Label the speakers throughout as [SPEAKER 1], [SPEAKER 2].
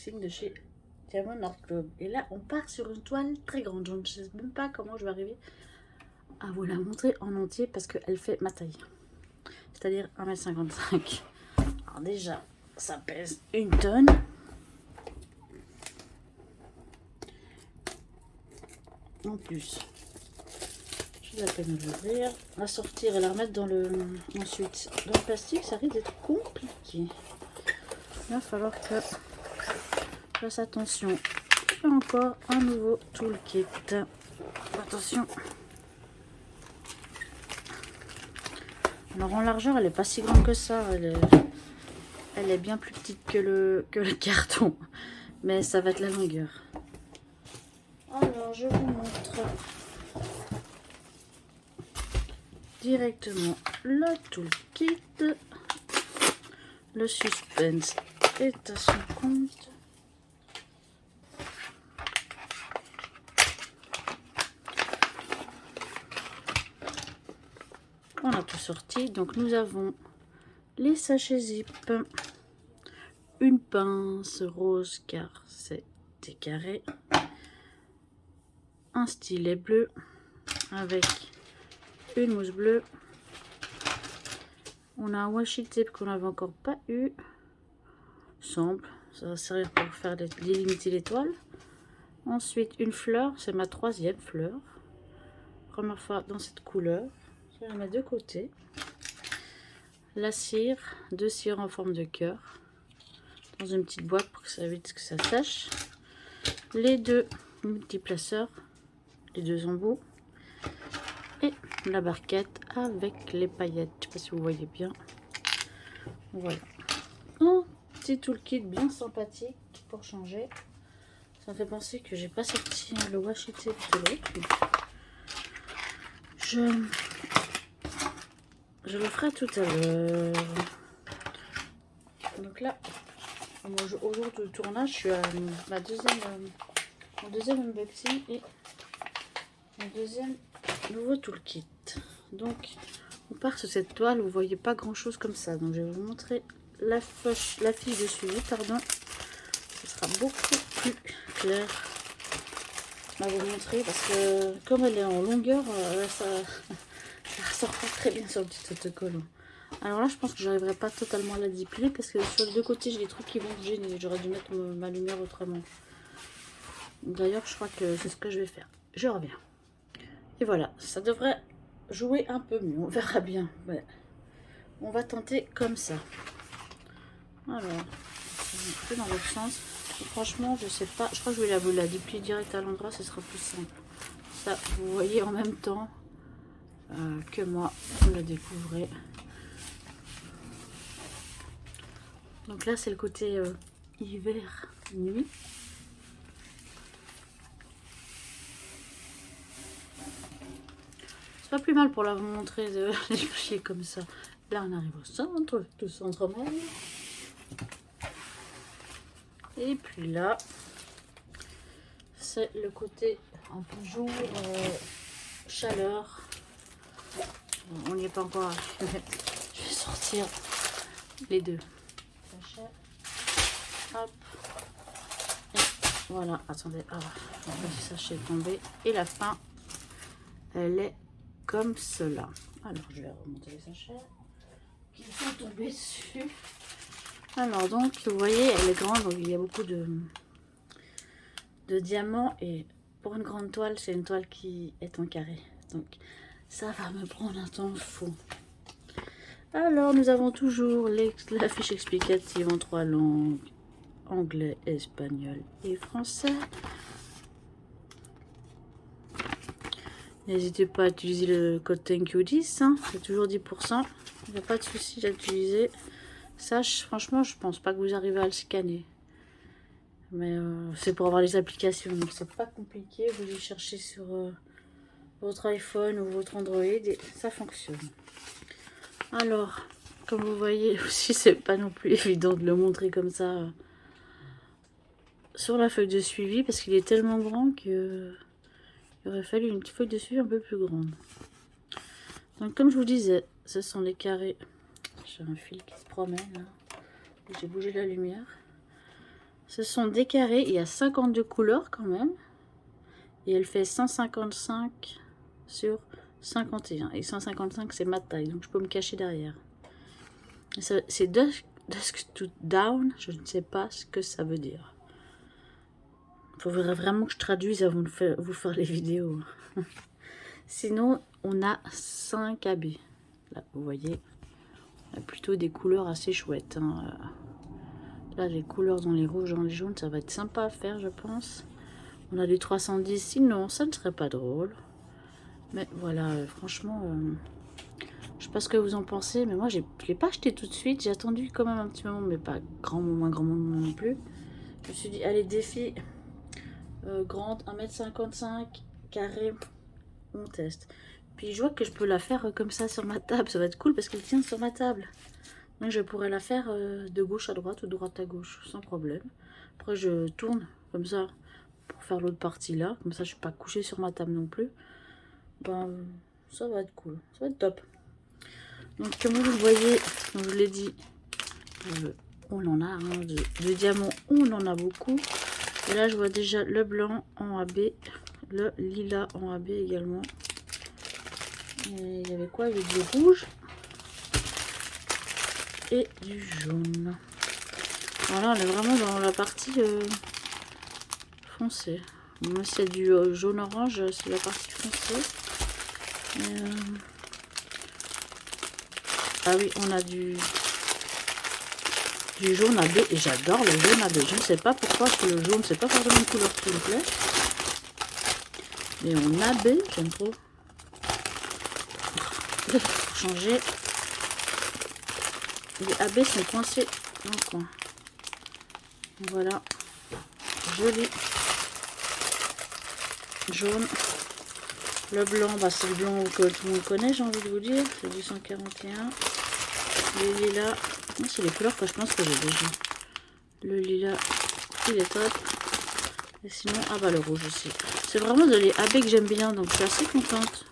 [SPEAKER 1] unboxing de chez Diamond Art Club. Et là, on part sur une toile très grande. Je ne sais même pas comment je vais arriver à vous la montrer en entier parce qu'elle fait ma taille. C'est-à-dire 1m55. Alors déjà, ça pèse 1 tonne. En plus, je vais la peine de l'ouvrir, la sortir et la remettre dans le... Ensuite, dans le plastique, ça risque d'être compliqué. Il va falloir que je fasse attention. Et encore un nouveau toolkit. Attention. Alors en largeur, elle n'est pas si grande que ça. Elle est bien plus petite que le carton. Mais ça va être la longueur. Alors, je vous montre directement le toolkit. Le suspense est à son compte. On a tout sorti. Donc nous avons les sachets zip, une pince rose car c'est des carrés, un stylet bleu avec une mousse bleue. On a un washi tape qu'on n'avait encore pas eu. Simple, ça va servir pour faire délimiter les toiles. Ensuite une fleur, c'est ma 3e fleur. Première fois dans cette couleur. Je vais la mettre de côté. La cire, 2 cires en forme de cœur. Dans une petite boîte pour que ça évite que ça sèche. Les 2 multiplaceurs, les 2 embouts. Et la barquette avec les paillettes. Je ne sais pas si vous voyez bien. Voilà. Un petit toolkit bien sympathique pour changer. Ça me fait penser que j'ai pas sorti le washi tape de l'autre. Je le ferai tout à l'heure. Donc là, au jour du tournage, je suis à mon deuxième unboxing et mon deuxième nouveau toolkit. Donc, on part sur cette toile. Vous voyez pas grand chose comme ça. Donc, je vais vous montrer la fiche de suivi. Pardon. Ce sera beaucoup plus clair à vous montrer parce que comme elle est en longueur, ça ressort pas très bien sur le petit autocollant. Alors là, je pense que j'arriverai pas totalement à la déplier parce que sur les deux côtés, j'ai des trucs qui vont me gêner. J'aurais dû mettre ma lumière autrement. D'ailleurs, je crois que c'est ce que je vais faire. Je reviens. Et voilà, ça devrait jouer un peu mieux. On verra bien. Ouais. On va tenter comme ça. Alors, un peu dans l'autre sens. Et franchement, je sais pas. Je crois que je vais vous la déplier direct à l'endroit. Ce sera plus simple. Ça, vous voyez en même temps que moi. Vous la découvrez. Donc là, c'est le côté hiver, nuit. C'est pas plus mal pour la vous montrer de les plier comme ça. Là, on arrive au centre, tout centre même. Et puis là, c'est le côté un peu jour, chaleur. On n'y est pas encore. Je vais sortir les 2 sachets. Hop. Et voilà, attendez. Ah, le sachet est tombé. Et la fin, elle est comme cela. Alors, je vais remonter les sachets qui sont tombés dessus. Alors, donc, vous voyez, elle est grande, donc il y a beaucoup de diamants. Et pour une grande toile, c'est une toile qui est en carré. Donc, ça va me prendre un temps fou. Alors, nous avons toujours la fiche explicative en 3 langues. Anglais, espagnol et français. N'hésitez pas à utiliser le code ThankYou10, hein, c'est toujours 10%. Il n'y a pas de souci à l'utiliser. Ça, franchement, je pense pas que vous arrivez à le scanner. Mais c'est pour avoir les applications, donc c'est pas compliqué. Vous y cherchez sur votre iPhone ou votre Android et ça fonctionne. Alors, comme vous voyez aussi, c'est pas non plus évident de le montrer comme ça sur la feuille de suivi parce qu'il est tellement grand que il aurait fallu une feuille de suivi un peu plus grande. Donc comme je vous disais, ce sont les carrés. J'ai un fil qui se promène là. J'ai bougé la lumière. Ce sont des carrés, il y a 52 couleurs quand même. Et elle fait 155 sur 51. Et 155 c'est ma taille, donc je peux me cacher derrière. C'est Dusk to Dawn, je ne sais pas ce que ça veut dire. Il faudrait vraiment que je traduise avant de vous faire les vidéos. Sinon, on a 5 AB. Là, vous voyez, on a plutôt des couleurs assez chouettes. Hein. Là, les couleurs dans les rouges, dans les jaunes, ça va être sympa à faire, je pense. On a des 310, sinon, ça ne serait pas drôle. Mais voilà, franchement, je sais pas ce que vous en pensez, mais moi, je ne l'ai pas acheté tout de suite. J'ai attendu quand même un petit moment, mais pas grand moment non plus. Je me suis dit, allez, défi grande, 1,55 m, carré, on teste. Puis je vois que je peux la faire comme ça sur ma table. Ça va être cool parce qu'elle tient sur ma table. Donc je pourrais la faire de gauche à droite ou de droite à gauche sans problème. Après je tourne comme ça pour faire l'autre partie là. Comme ça je ne suis pas couchée sur ma table non plus. Ben, ça va être cool. Ça va être top. Donc comme vous le voyez, comme je vous l'ai dit, on en a hein, de diamants, on en a beaucoup. Et là je vois déjà le blanc en AB, le lilas en AB également. Et il y avait quoi? Il y avait du rouge et du jaune. Voilà, on est vraiment dans la partie foncée. Moi c'est du jaune orange, c'est la partie foncée. Ah oui, on a du jaune AB et j'adore le jaune AB. Je ne sais pas pourquoi, parce que le jaune c'est pas forcément une couleur qui me plaît. Mais en AB, j'aime trop. Pour changer, les AB sont coincés dans le coin. Voilà, joli jaune. Le blanc, bah c'est le blanc que tout le monde connaît, j'ai envie de vous dire. C'est du 141. Le lilas, c'est les couleurs que je pense que j'ai déjà. Le lilas, il est top. Et sinon, ah bah le rouge aussi. C'est vraiment de les AB que j'aime bien, donc je suis assez contente.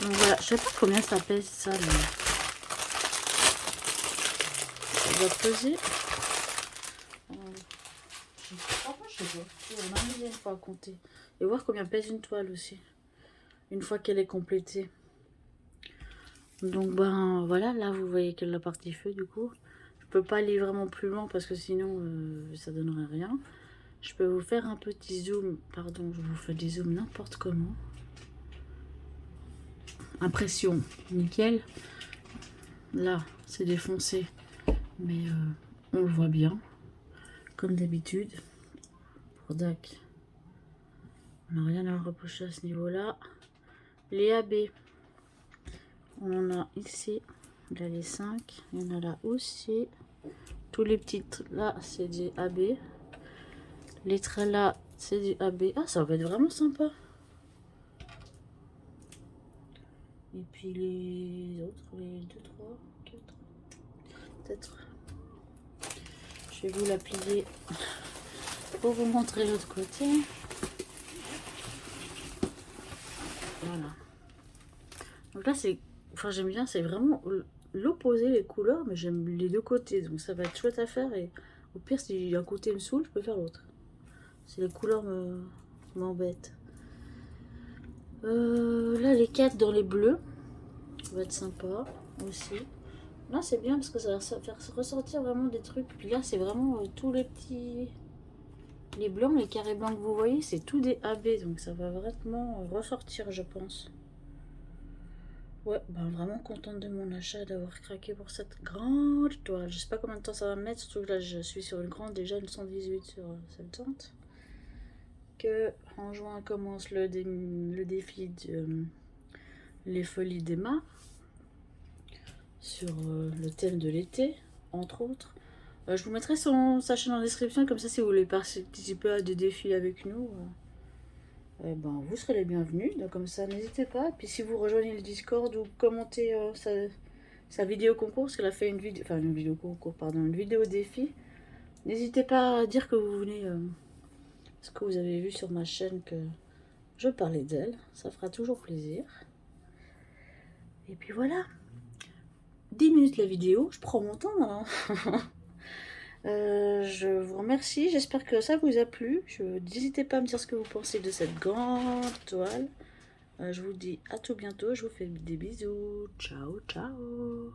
[SPEAKER 1] Donc voilà, je sais pas combien ça pèse ça, mais ça doit peser. Je sais pas. On a mis une fois à compter. Et voir combien pèse une toile aussi. Une fois qu'elle est complétée. Donc ben voilà, là vous voyez que la partie feu du coup. Je peux pas aller vraiment plus loin parce que sinon ça donnerait rien. Je peux vous faire un petit zoom. Pardon, je vous fais des zooms n'importe comment. Impression, nickel. Là, c'est défoncé. Mais on le voit bien. Comme d'habitude. Pour DAC. On n'a rien à reprocher à ce niveau-là. Les AB. On en a ici. Là, les 5. Il y en a là aussi. Tous les petits là, c'est du AB. Les traits là, c'est du AB. Ah, ça va être vraiment sympa. Et puis les autres, les 2, 3, 4. Peut-être. Je vais vous la plier pour vous montrer l'autre côté. Voilà. Donc là, c'est. Enfin, j'aime bien, c'est vraiment l'opposé, les couleurs, mais j'aime les deux côtés. Donc ça va être chouette à faire. Et au pire, si un côté me saoule, je peux faire l'autre. Si les couleurs m'embêtent. Là, les 4 dans les bleus. Ça va être sympa aussi. Là, c'est bien parce que ça va faire ressortir vraiment des trucs. Puis là, c'est vraiment tous les petits. Les blancs, les carrés blancs que vous voyez, c'est tout des AB. Donc ça va vraiment ressortir, je pense. Ouais, ben vraiment contente de mon achat, d'avoir craqué pour cette grande toile. Je sais pas combien de temps ça va me mettre, surtout que là je suis sur une grande, déjà une 118 sur 70. Que en juin commence le défi de les folies d'Emma sur le thème de l'été, entre autres. Je vous mettrai sa chaîne en description, comme ça si vous voulez participer à des défis avec nous. Ben, vous serez les bienvenus, donc comme ça n'hésitez pas. Et puis si vous rejoignez le Discord ou commentez sa vidéo concours, parce qu'elle a fait une vidéo, enfin une vidéo concours, pardon, une vidéo défi, n'hésitez pas à dire que vous venez, ce que vous avez vu sur ma chaîne, que je parlais d'elle, ça fera toujours plaisir. Et puis voilà, 10 minutes la vidéo, je prends mon temps maintenant. Je vous remercie, j'espère que ça vous a plu. N'hésitez pas à me dire ce que vous pensez de cette grande toile. Je vous dis à tout bientôt, je vous fais des bisous. Ciao, ciao.